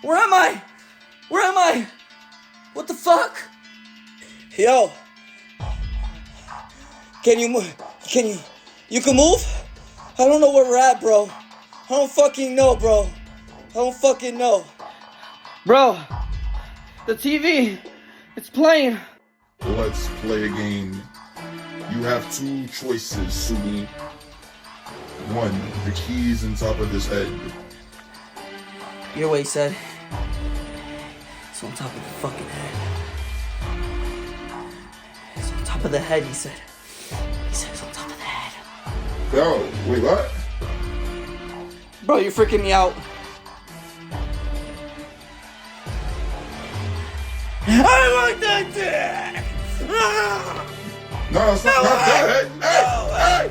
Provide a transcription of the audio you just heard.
Where am I? Where am I? What the fuck? Yo. Can you move? You can move? I don't know where we're at, bro. I don't fucking know, bro. I don't fucking know. Bro, the TV, it's playing. Let's play a game. You have two choices, Sumi. One, the keys on top of this head. Your way said. It's on top of the fucking head. It's on top of the head, he said. He said it's on top of the head. Yo, wait, what? Bro, you're freaking me out. I want that dick! No, it's not that head. Hey,